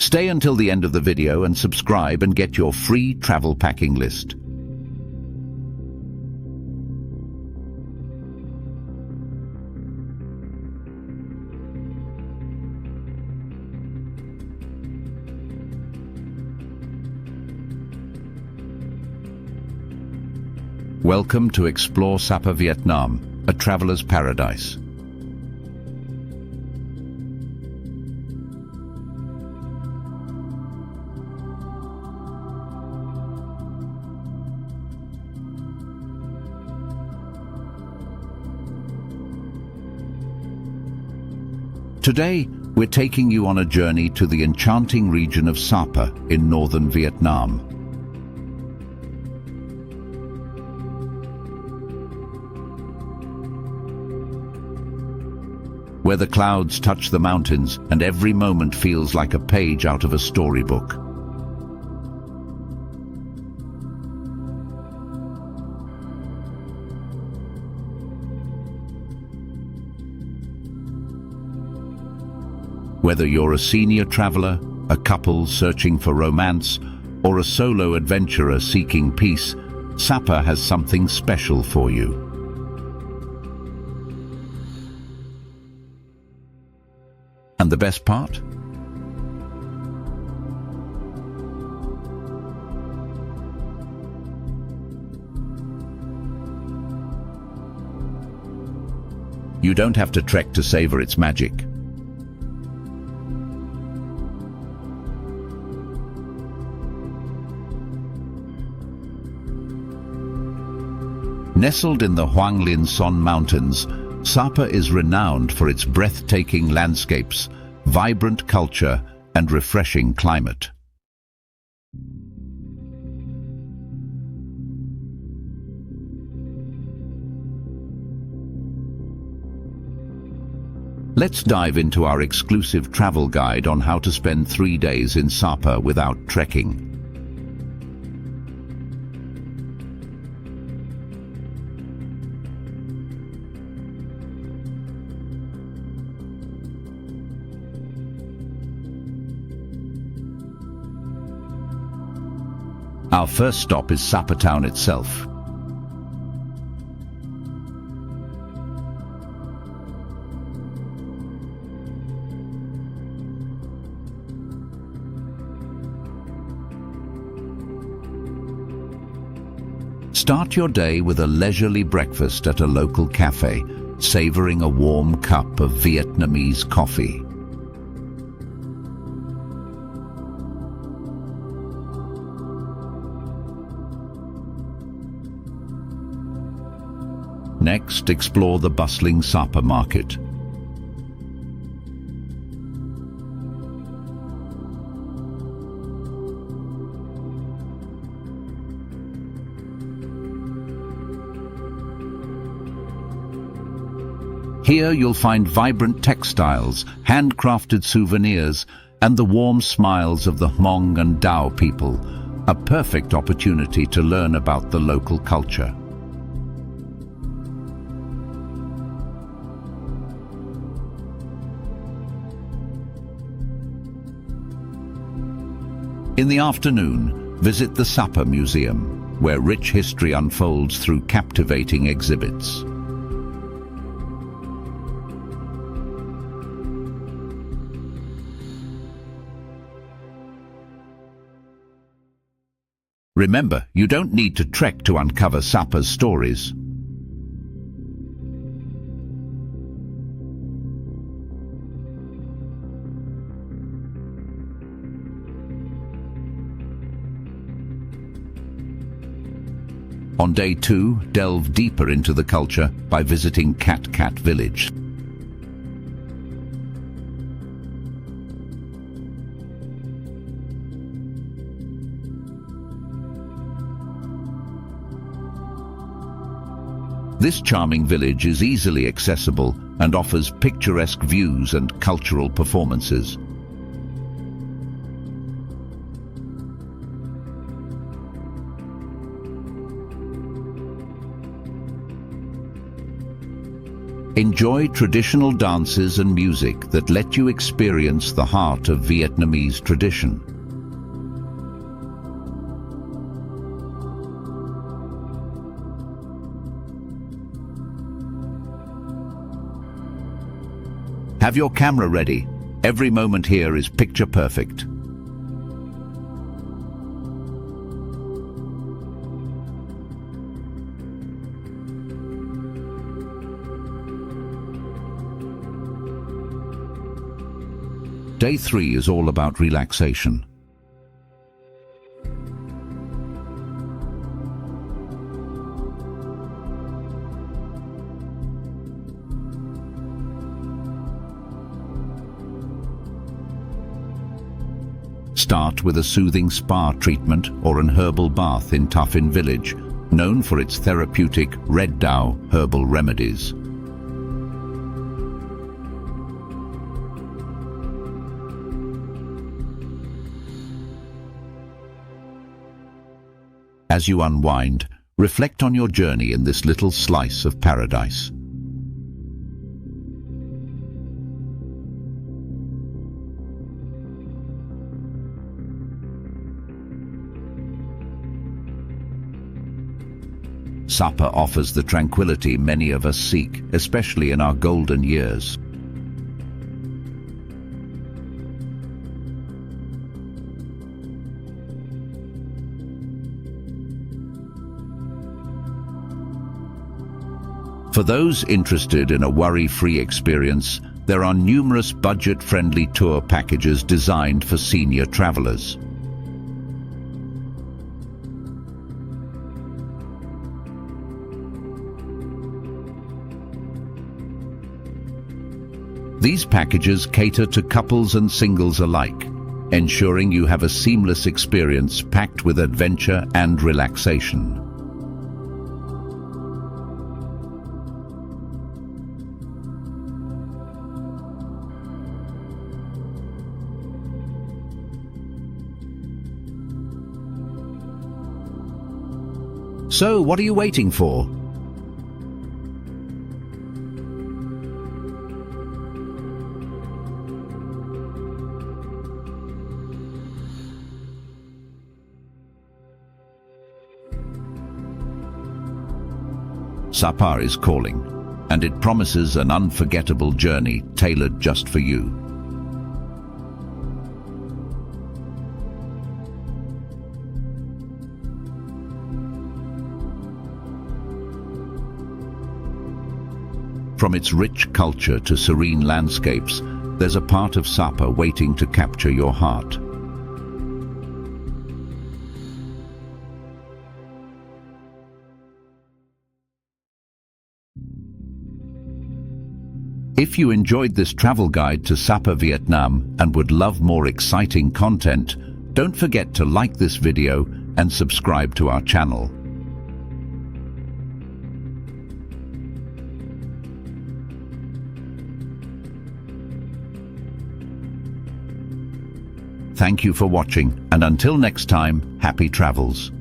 Stay until the end of the video and subscribe and get your free travel packing list. Welcome to Explore Sapa, Vietnam, a traveler's paradise. Today, we're taking you on a journey to the enchanting region of Sapa in northern Vietnam. Where the clouds touch the mountains and every moment feels like a page out of a storybook. Whether you're a senior traveler, a couple searching for romance, or a solo adventurer seeking peace, Sapa has something special for you. And the best part? You don't have to trek to savor its magic. Nestled in the Hoàng Liên Son mountains, Sapa is renowned for its breathtaking landscapes, vibrant culture, and refreshing climate. Let's dive into our exclusive travel guide on how to spend 3 days in Sapa without trekking. Our first stop is Sapa town itself. Start your day with a leisurely breakfast at a local cafe, savoring a warm cup of Vietnamese coffee. Next, explore the bustling Sapa Market. Here you'll find vibrant textiles, handcrafted souvenirs, and the warm smiles of the Hmong and Dao people, a perfect opportunity to learn about the local culture. In the afternoon, visit the Sapa Museum, where rich history unfolds through captivating exhibits. Remember, you don't need to trek to uncover Sapa's stories. On day 2, delve deeper into the culture by visiting Cat Village. This charming village is easily accessible and offers picturesque views and cultural performances. Enjoy traditional dances and music that let you experience the heart of Vietnamese tradition. Have your camera ready. Every moment here is picture perfect. Day 3 is all about relaxation. Start with a soothing spa treatment or an herbal bath in Ta Phin Village, known for its therapeutic Red Dao herbal remedies. As you unwind, reflect on your journey in this little slice of paradise. Sapa offers the tranquility many of us seek, especially in our golden years. For those interested in a worry-free experience, there are numerous budget-friendly tour packages designed for senior travelers. These packages cater to couples and singles alike, ensuring you have a seamless experience packed with adventure and relaxation. So, what are you waiting for? Sapa is calling, and it promises an unforgettable journey tailored just for you. From its rich culture to serene landscapes, there's a part of Sapa waiting to capture your heart. If you enjoyed this travel guide to Sapa, Vietnam and would love more exciting content, don't forget to like this video and subscribe to our channel. Thank you for watching, and until next time, happy travels.